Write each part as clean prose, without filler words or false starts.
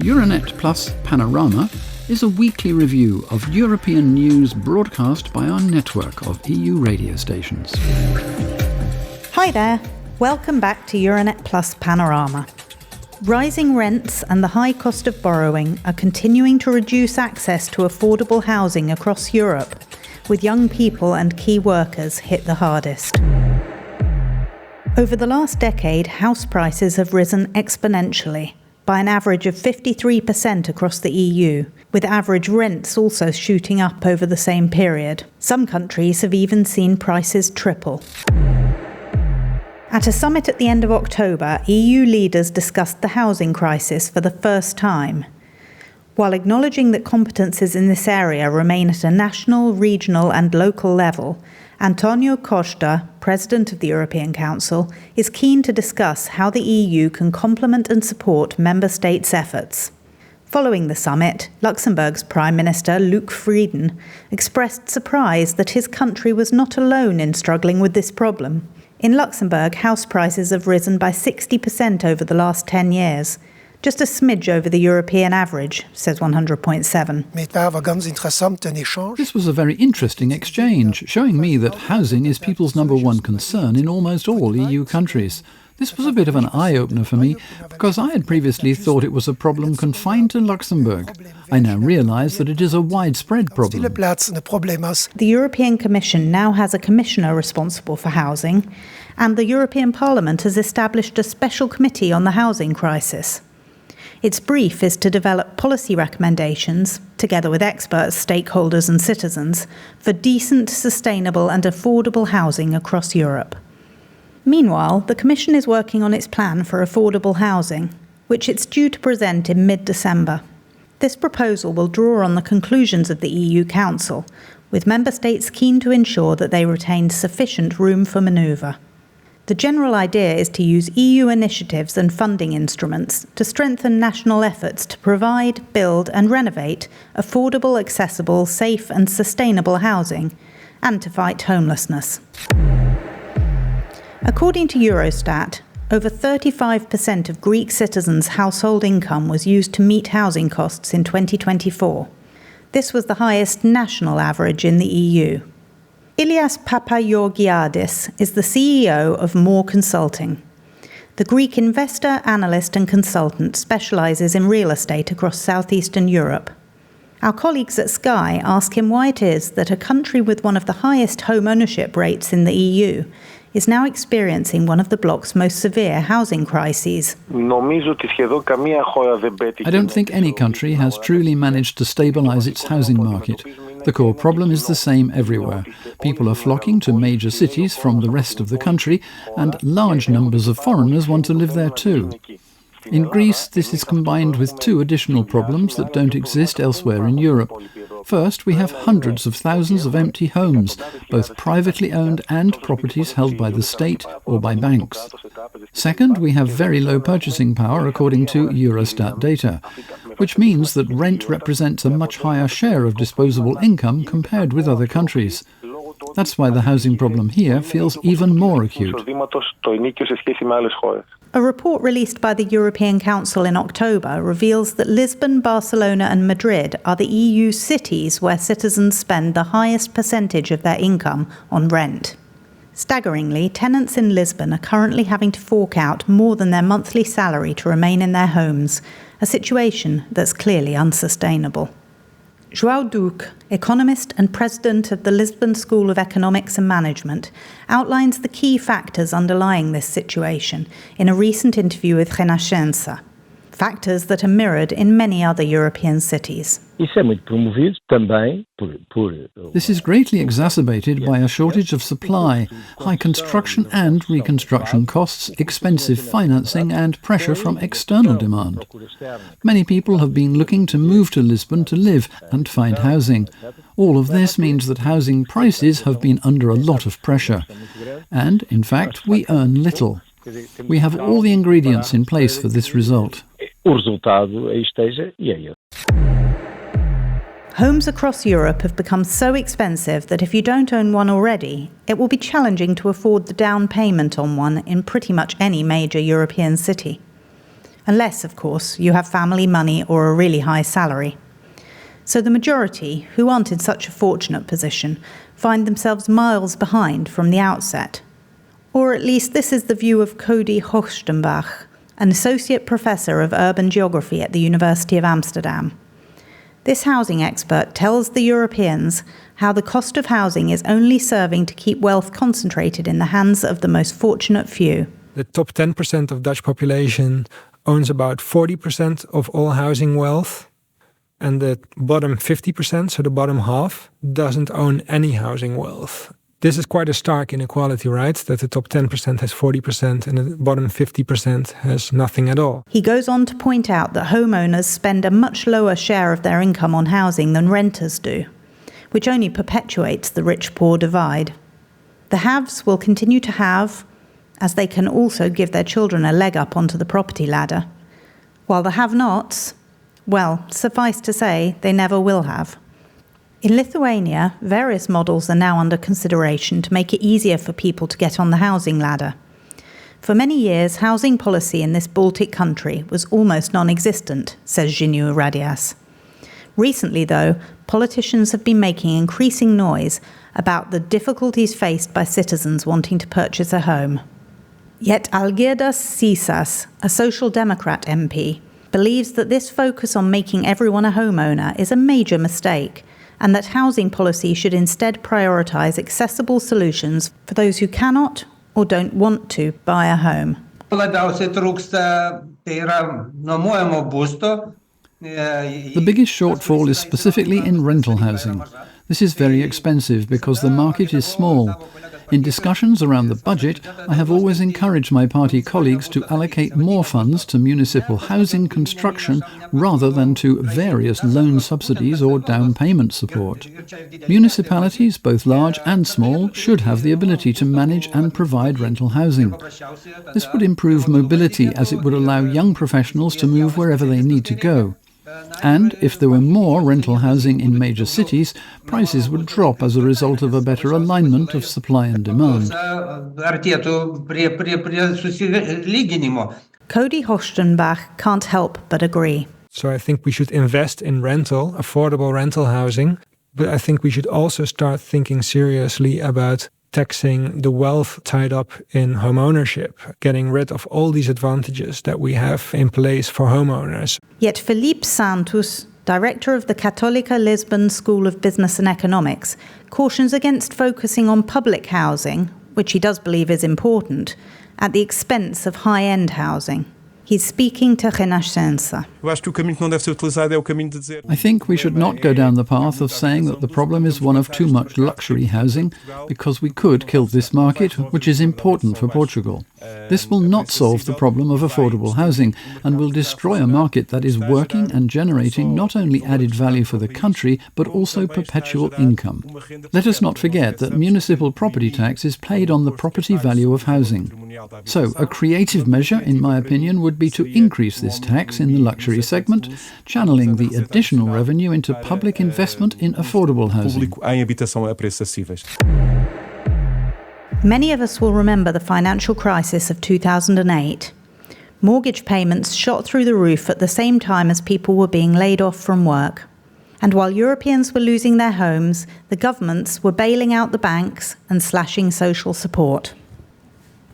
Euranet Plus Panorama is a weekly review of European news broadcast by our network of EU radio stations. Hi there, welcome back to Euranet Plus Panorama. Rising rents and the high cost of borrowing are continuing to reduce access to affordable housing across Europe, with young people and key workers hit the hardest. Over the last decade, house prices have risen exponentially, by an average of 53% across the EU, with average rents also shooting up over the same period. Some countries have even seen prices triple. At a summit at the end of October, EU leaders discussed the housing crisis for the first time. While acknowledging that competences in this area remain at a national, regional and local level, Antonio Costa, President of the European Council, is keen to discuss how the EU can complement and support member states' efforts. Following the summit, Luxembourg's Prime Minister Luc Frieden expressed surprise that his country was not alone in struggling with this problem. In Luxembourg, house prices have risen by 60% over the last 10 years, just a smidge over the European average, says 100.7. This was a very interesting exchange, showing me that housing is people's number one concern in almost all EU countries. This was a bit of an eye-opener for me, because I had previously thought it was a problem confined to Luxembourg. I now realise that it is a widespread problem. The European Commission now has a commissioner responsible for housing, and the European Parliament has established a special committee on the housing crisis. Its brief is to develop policy recommendations, together with experts, stakeholders and citizens, for decent, sustainable and affordable housing across Europe. Meanwhile, the Commission is working on its plan for affordable housing, which it's due to present in mid-December. This proposal will draw on the conclusions of the EU Council, with member states keen to ensure that they retain sufficient room for manoeuvre. The general idea is to use EU initiatives and funding instruments to strengthen national efforts to provide, build and renovate affordable, accessible, safe and sustainable housing, and to fight homelessness. According to Eurostat, over 35% of Greek citizens' household income was used to meet housing costs in 2024. This was the highest national average in the EU. Ilias Papageorgiadis is the CEO of More Consulting. The Greek investor, analyst and consultant specialises in real estate across southeastern Europe. Our colleagues at Sky ask him why it is that a country with one of the highest home ownership rates in the EU is now experiencing one of the bloc's most severe housing crises. I don't think any country has truly managed to stabilise its housing market. The core problem is the same everywhere. People are flocking to major cities from the rest of the country, and large numbers of foreigners want to live there too. In Greece, this is combined with two additional problems that don't exist elsewhere in Europe. First, we have hundreds of thousands of empty homes, both privately owned and properties held by the state or by banks. Second, we have very low purchasing power according to Eurostat data, which means that rent represents a much higher share of disposable income compared with other countries. That's why the housing problem here feels even more acute. A report released by the European Council in October reveals that Lisbon, Barcelona and Madrid are the EU cities where citizens spend the highest percentage of their income on rent. Staggeringly, tenants in Lisbon are currently having to fork out more than their monthly salary to remain in their homes, a situation that's clearly unsustainable. João Duque, economist and president of the Lisbon School of Economics and Management, outlines the key factors underlying this situation in a recent interview with Renascença. Factors that are mirrored in many other European cities. This is greatly exacerbated by a shortage of supply, high construction and reconstruction costs, expensive financing and pressure from external demand. Many people have been looking to move to Lisbon to live and find housing. All of this means that housing prices have been under a lot of pressure. And, in fact, we earn little. We have all the ingredients in place for this result. Homes across Europe have become so expensive that if you don't own one already, it will be challenging to afford the down payment on one in pretty much any major European city. unless, of course, you have family money or a really high salary. So the majority, who aren't in such a fortunate position, find themselves miles behind from the outset. Or at least this is the view of Cody Hochstenbach, an associate professor of urban geography at the University of Amsterdam. This housing expert tells the Europeans how the cost of housing is only serving to keep wealth concentrated in the hands of the most fortunate few. The top 10% of Dutch population owns about 40% of all housing wealth, and the bottom 50%, so the bottom half, doesn't own any housing wealth. This is quite a stark inequality, right? That the top 10% has 40% and the bottom 50% has nothing at all. He goes on to point out that homeowners spend a much lower share of their income on housing than renters do, which only perpetuates the rich-poor divide. The haves will continue to have, as they can also give their children a leg up onto the property ladder, while the have-nots, well, suffice to say, they never will have. In Lithuania, various models are now under consideration to make it easier for people to get on the housing ladder. For many years, housing policy in this Baltic country was almost non-existent, says Zhinu Radias. Recently, though, politicians have been making increasing noise about the difficulties faced by citizens wanting to purchase a home. Yet Algirdas Sisas, a Social Democrat MP, believes that this focus on making everyone a homeowner is a major mistake, and that housing policy should instead prioritise accessible solutions for those who cannot or don't want to buy a home. The biggest shortfall is specifically in rental housing. This is very expensive because the market is small. In discussions around the budget, I have always encouraged my party colleagues to allocate more funds to municipal housing construction rather than to various loan subsidies or down payment support. Municipalities, both large and small, should have the ability to manage and provide rental housing. This would improve mobility as it would allow young professionals to move wherever they need to go. And if there were more rental housing in major cities, prices would drop as a result of a better alignment of supply and demand. Cody Hochstenbach can't help but agree. So I think we should invest in affordable rental housing, but I think we should also start thinking seriously about taxing the wealth tied up in home ownership, getting rid of all these advantages that we have in place for homeowners. Yet Felipe Santos, director of the Católica Lisbon School of Business and Economics, cautions against focusing on public housing, which he does believe is important, at the expense of high-end housing. He's speaking to Renascença. I think we should not go down the path of saying that the problem is one of too much luxury housing, because we could kill this market, which is important for Portugal. This will not solve the problem of affordable housing and will destroy a market that is working and generating not only added value for the country, but also perpetual income. Let us not forget that municipal property tax is paid on the property value of housing. So, a creative measure, in my opinion, would be to increase this tax in the luxury segment, channeling the additional revenue into public investment in affordable housing. Many of us will remember the financial crisis of 2008. Mortgage payments shot through the roof at the same time as people were being laid off from work. And while Europeans were losing their homes, the governments were bailing out the banks and slashing social support.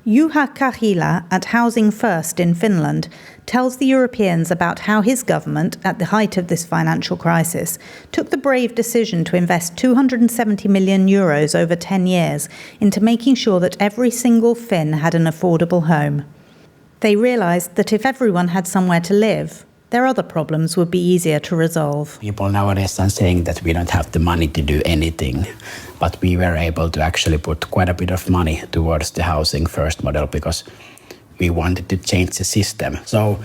Juha Kahila at Housing First in Finland tells the Europeans about how his government, at the height of this financial crisis, took the brave decision to invest 270 million euros over 10 years into making sure that every single Finn had an affordable home. They realised that if everyone had somewhere to live, their other problems would be easier to resolve. People nowadays are saying that we don't have the money to do anything, but we were able to actually put quite a bit of money towards the Housing First model because we wanted to change the system. So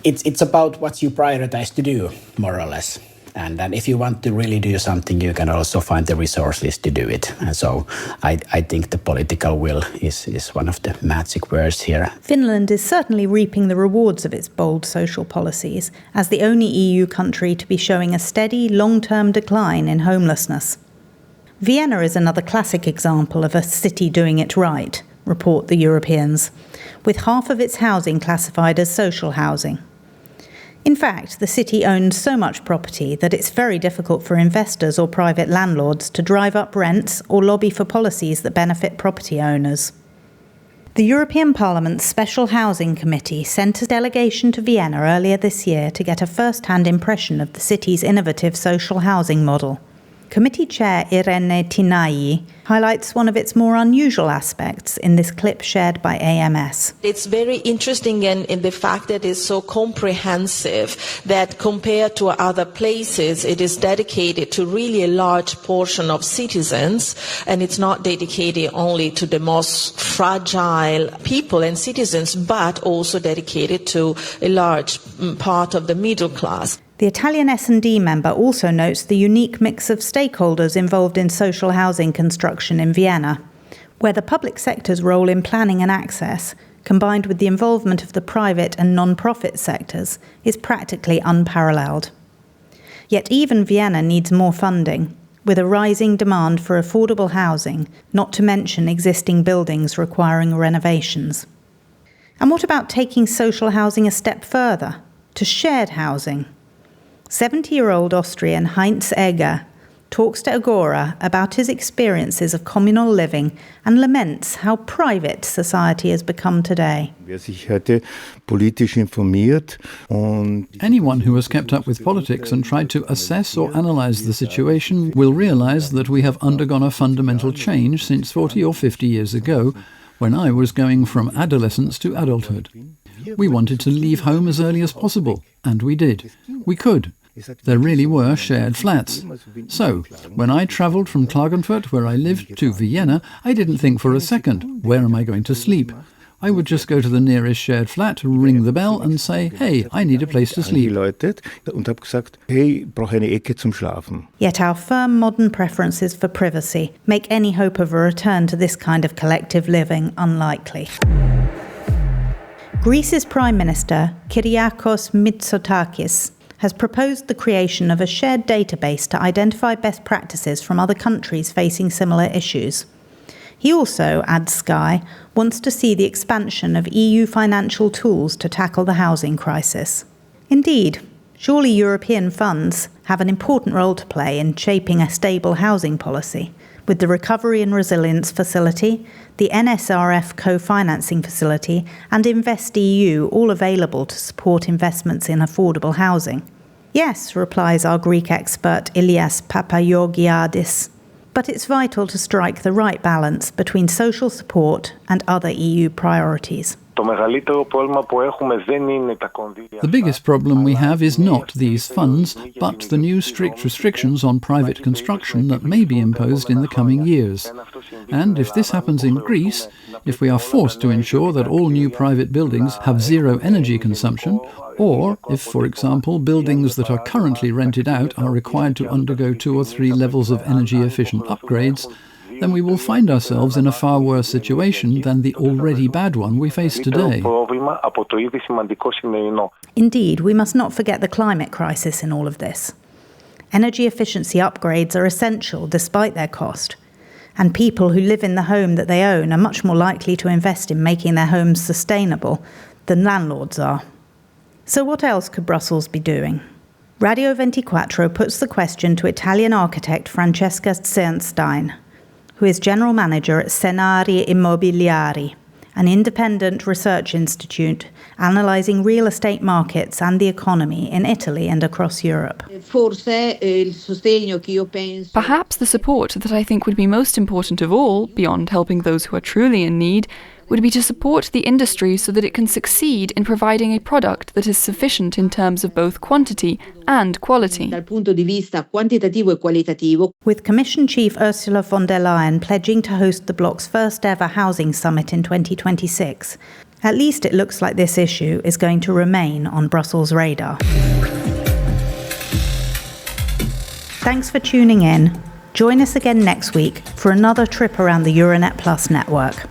it's about what you prioritize to do, more or less. And then if you want to really do something, you can also find the resources to do it. And so I think the political will is one of the magic words here. Finland is certainly reaping the rewards of its bold social policies as the only EU country to be showing a steady, long-term decline in homelessness. Vienna is another classic example of a city doing it right, report the Europeans, with half of its housing classified as social housing. In fact, the city owns so much property that it's very difficult for investors or private landlords to drive up rents or lobby for policies that benefit property owners. The European Parliament's Special Housing Committee sent a delegation to Vienna earlier this year to get a first-hand impression of the city's innovative social housing model. Committee Chair Irene Tinai highlights one of its more unusual aspects in this clip shared by AMS. It's very interesting in the fact that it's so comprehensive that compared to other places, it is dedicated to really a large portion of citizens, and it's not dedicated only to the most fragile people and citizens, but also dedicated to a large part of the middle class. The Italian S&D member also notes the unique mix of stakeholders involved in social housing construction in Vienna, where the public sector's role in planning and access, combined with the involvement of the private and non-profit sectors, is practically unparalleled. Yet even Vienna needs more funding, with a rising demand for affordable housing, not to mention existing buildings requiring renovations. And what about taking social housing a step further, to shared housing? 70-year-old Austrian Heinz Egger talks to Agora about his experiences of communal living and laments how private society has become today. Anyone who has kept up with politics and tried to assess or analyse the situation will realise that we have undergone a fundamental change since 40 or 50 years ago, when I was going from adolescence to adulthood. We wanted to leave home as early as possible, and we did. We could. There really were shared flats. So, when I travelled from Klagenfurt, where I lived, to Vienna, I didn't think for a second, where am I going to sleep? I would just go to the nearest shared flat, ring the bell and say, hey, I need a place to sleep. Yet our firm modern preferences for privacy make any hope of a return to this kind of collective living unlikely. Greece's Prime Minister, Kyriakos Mitsotakis, has proposed the creation of a shared database to identify best practices from other countries facing similar issues. He also, adds Sky, wants to see the expansion of EU financial tools to tackle the housing crisis. Indeed, surely European funds have an important role to play in shaping a stable housing policy, with the Recovery and Resilience Facility, the NSRF co-financing facility, and InvestEU all available to support investments in affordable housing. Yes, replies our Greek expert Ilias Papageorgiadis, but it's vital to strike the right balance between social support and other EU priorities. The biggest problem we have is not these funds, but the new strict restrictions on private construction that may be imposed in the coming years. And if this happens in Greece, if we are forced to ensure that all new private buildings have zero energy consumption, or if, for example, buildings that are currently rented out are required to undergo 2 or 3 levels of energy-efficient upgrades, then we will find ourselves in a far worse situation than the already bad one we face today. Indeed, we must not forget the climate crisis in all of this. Energy efficiency upgrades are essential despite their cost, and people who live in the home that they own are much more likely to invest in making their homes sustainable than landlords are. So what else could Brussels be doing? Radio 24 puts the question to Italian architect Francesca Zernstein, who is general manager at Scenari Immobiliari, an independent research institute analysing real estate markets and the economy in Italy and across Europe. Perhaps the support that I think would be most important of all, beyond helping those who are truly in need, would be to support the industry so that it can succeed in providing a product that is sufficient in terms of both quantity and quality. With Commission Chief Ursula von der Leyen pledging to host the bloc's first ever housing summit in 2026, at least it looks like this issue is going to remain on Brussels' radar. Thanks for tuning in. Join us again next week for another trip around the Euranet Plus network.